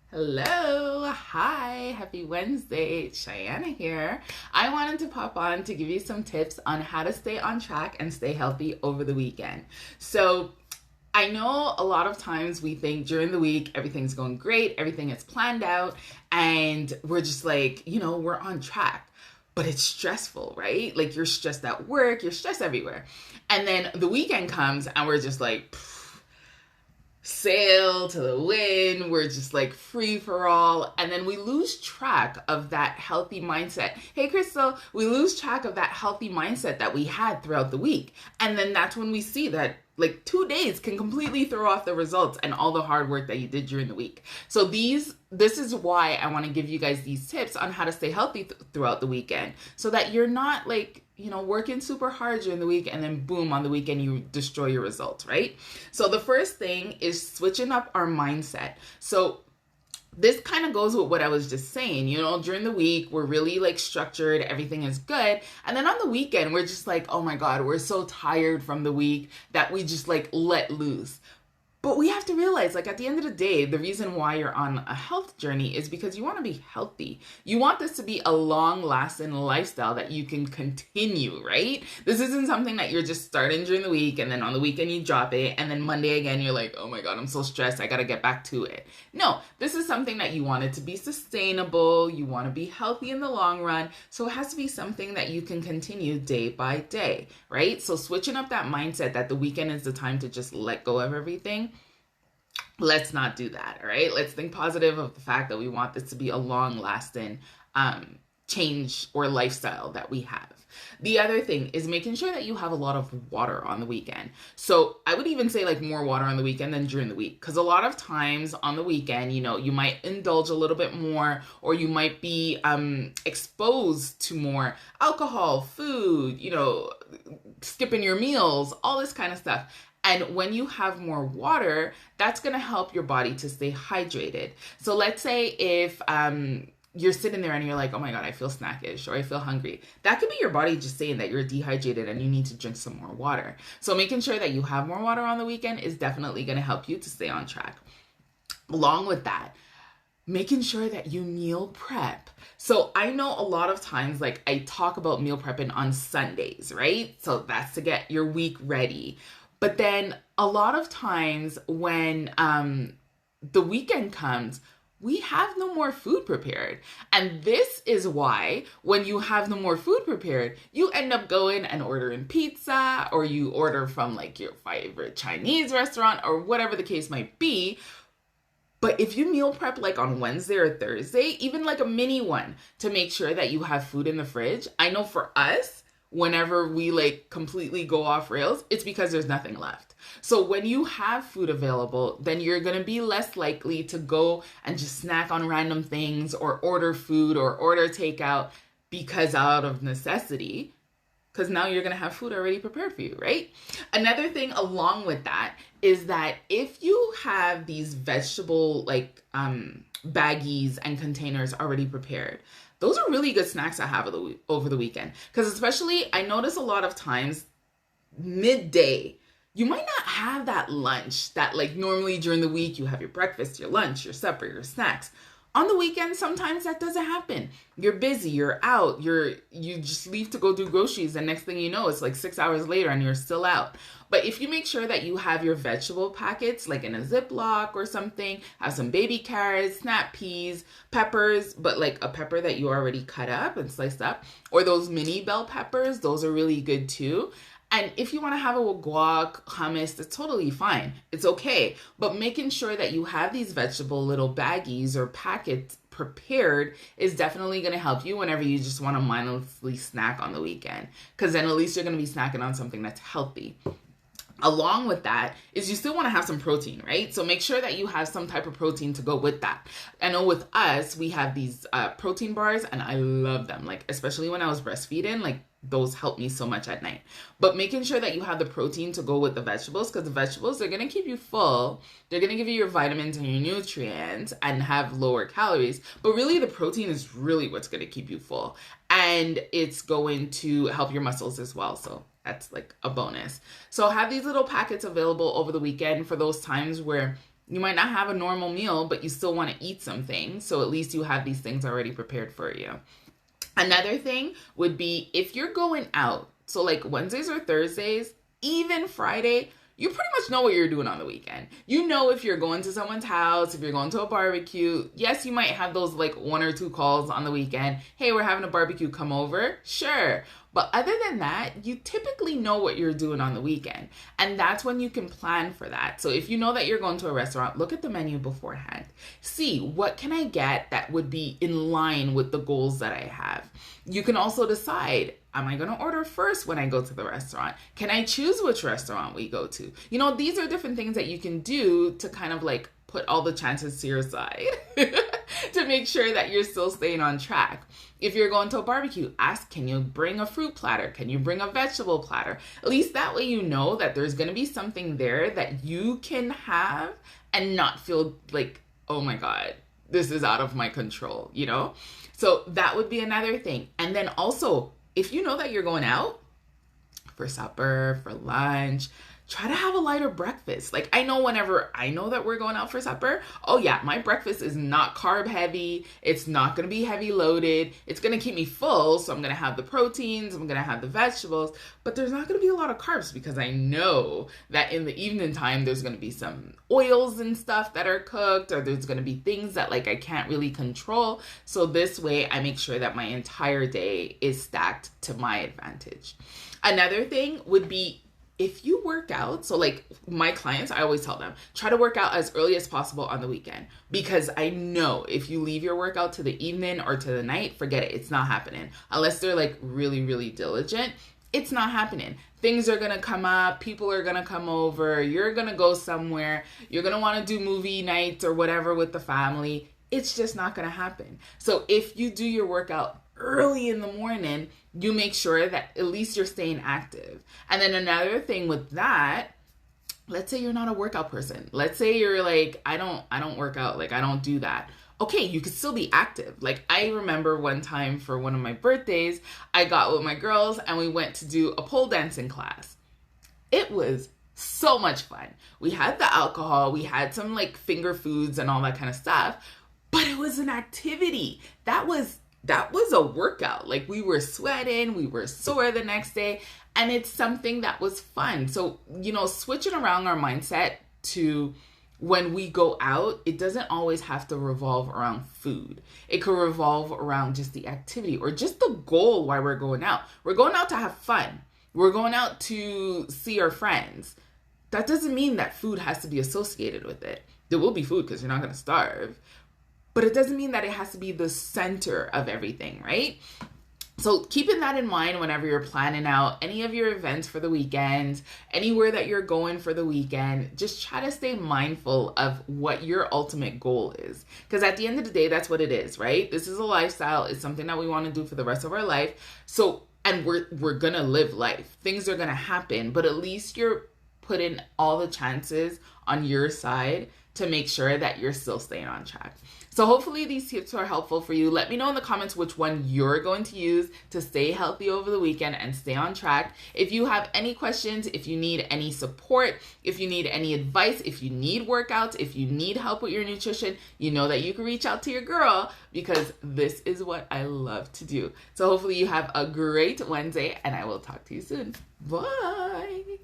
Hello, hi, happy Wednesday. Cheyenne here. I wanted to pop on to give you some tips on how to stay on track and stay healthy over the weekend. So, I know a lot of times we think during the week everything's going great, everything is planned out, and we're just like, we're on track. But it's stressful, right? Like you're stressed at work, you're stressed everywhere. And then the weekend comes and we're just like, sail to the wind. We're just like free for all. And then we lose track of that healthy mindset. Hey, Crystal, we lose track of that healthy mindset that we had throughout the week. And then that's when we see that like 2 days can completely throw off the results and all the hard work that you did during the week. So this is why I want to give you guys these tips on how to stay healthy throughout the weekend so that you're not like, working super hard during the week and then boom, on the weekend you destroy your results, right? So the first thing is switching up our mindset. So this kind of goes with what I was just saying, during the week, we're really like structured, everything is good. And then on the weekend, we're just like, oh my God, we're so tired from the week that we just like let loose. But we have to realize, like, at the end of the day, the reason why you're on a health journey is because you want to be healthy. You want this to be a long-lasting lifestyle that you can continue, right? This isn't something that you're just starting during the week and then on the weekend you drop it and then Monday again you're like, oh my God, I'm so stressed, I got to get back to it. No, this is something that you want it to be sustainable. You want to be healthy in the long run. So it has to be something that you can continue day by day, right? So switching up that mindset that the weekend is the time to just let go of everything. Let's not do that, all right? Let's think positive of the fact that we want this to be a long-lasting change or lifestyle that we have. The other thing is making sure that you have a lot of water on the weekend. So I would even say like more water on the weekend than during the week, because a lot of times on the weekend, you might indulge a little bit more, or you might be exposed to more alcohol, food, skipping your meals, all this kind of stuff. And when you have more water, that's going to help your body to stay hydrated. So let's say if you're sitting there and you're like, oh my God, I feel snackish or I feel hungry. That could be your body just saying that you're dehydrated and you need to drink some more water. So making sure that you have more water on the weekend is definitely going to help you to stay on track. Along with that, making sure that you meal prep. So I know a lot of times, like I talk about meal prepping on Sundays, right? So that's to get your week ready. But then a lot of times when the weekend comes, we have no more food prepared. And this is why when you have no more food prepared, you end up going and ordering pizza, or you order from like your favorite Chinese restaurant or whatever the case might be. But if you meal prep like on Wednesday or Thursday, even like a mini one to make sure that you have food in the fridge, I know for us, whenever we like completely go off rails, it's because there's nothing left. So when you have food available, then you're going to be less likely to go and just snack on random things or order food or order takeout because out of necessity, because now you're going to have food already prepared for you, right? Another thing along with that is that if you have these vegetable like baggies and containers already prepared, those are really good snacks to have over the weekend. Because especially, I notice a lot of times, midday, you might not have that lunch that like normally during the week you have your breakfast, your lunch, your supper, your snacks. On the weekend, sometimes that doesn't happen. You're busy, you're out, you just leave to go do groceries, and next thing you know, it's like 6 hours later and you're still out. But if you make sure that you have your vegetable packets, like in a Ziploc or something, have some baby carrots, snap peas, peppers, but like a pepper that you already cut up and sliced up, or those mini bell peppers, those are really good too. And if you want to have a guac, hummus, that's totally fine. It's okay. But making sure that you have these vegetable little baggies or packets prepared is definitely going to help you whenever you just want to mindlessly snack on the weekend. Because then at least you're going to be snacking on something that's healthy. Along with that is you still want to have some protein, right? So make sure that you have some type of protein to go with that. I know with us, we have these protein bars and I love them. Like, especially when I was breastfeeding, like those help me so much at night. But making sure that you have the protein to go with the vegetables, because the vegetables, they're going to keep you full. They're going to give you your vitamins and your nutrients and have lower calories. But really the protein is really what's going to keep you full. And it's going to help your muscles as well. So that's like a bonus. So have these little packets available over the weekend for those times where You might not have a normal meal, but you still want to eat something. So at least you have these things already prepared for you. Another thing would be if you're going out, so like Wednesdays or Thursdays, even Friday, you pretty much know what you're doing on the weekend. You know if you're going to someone's house, if you're going to a barbecue. Yes, you might have those like 1 or 2 calls on the weekend. Hey, we're having a barbecue, come over. Sure. But other than that, you typically know what you're doing on the weekend. And that's when you can plan for that. So if you know that you're going to a restaurant, look at the menu beforehand. See, what can I get that would be in line with the goals that I have? You can also decide, am I going to order first when I go to the restaurant? Can I choose which restaurant we go to? You know, these are different things that you can do to kind of like put all the chances to your side to make sure that you're still staying on track. If you're going to a barbecue, ask, can you bring a fruit platter? Can you bring a vegetable platter? At least that way you know that there's going to be something there that you can have and not feel like, oh my God, this is out of my control, you know? So that would be another thing. And then also, if you know that you're going out for supper, for lunch, try to have a lighter breakfast. Like I know whenever I know that we're going out for supper, oh yeah, my breakfast is not carb heavy. It's not going to be heavy loaded. It's going to keep me full. So I'm going to have the proteins, I'm going to have the vegetables, but there's not going to be a lot of carbs because I know that in the evening time, there's going to be some oils and stuff that are cooked, or there's going to be things that like I can't really control. So this way I make sure that my entire day is stacked to my advantage. Another thing would be if you work out, so like my clients, I always tell them, try to work out as early as possible on the weekend, because I know if you leave your workout to the evening or to the night, forget it. It's not happening. Unless they're like really, really diligent, it's not happening. Things are going to come up. People are going to come over. You're going to go somewhere. You're going to want to do movie nights or whatever with the family. It's just not going to happen. So if you do your workout early in the morning, you make sure that at least you're staying active. And then another thing with that, let's say you're not a workout person. Let's say you're like, I don't work out. Like I don't do that. Okay, you could still be active. Like I remember one time for one of my birthdays, I got with my girls and we went to do a pole dancing class. It was so much fun. We had the alcohol, we had some like finger foods and all that kind of stuff, but it was an activity. That was a workout. Like we were sweating, we were sore the next day, and it's something that was fun. So, you know, switching around our mindset to when we go out, it doesn't always have to revolve around food. It could revolve around just the activity or just the goal why we're going out. We're going out to have fun. We're going out to see our friends. That doesn't mean that food has to be associated with it. There will be food because you're not going to starve. But it doesn't mean that it has to be the center of everything, right? So keeping that in mind whenever you're planning out any of your events for the weekend, anywhere that you're going for the weekend, just try to stay mindful of what your ultimate goal is. Because at the end of the day, that's what it is, right? This is a lifestyle. It's something that we want to do for the rest of our life. So, and we're going to live life. Things are going to happen, but at least you're putting all the chances on your side to make sure that you're still staying on track. So hopefully these tips are helpful for you. Let me know in the comments which one you're going to use to stay healthy over the weekend and stay on track. If you have any questions, if you need any support, if you need any advice, if you need workouts, if you need help with your nutrition, you know that you can reach out to your girl, because this is what I love to do. So hopefully you have a great Wednesday and I will talk to you soon. Bye.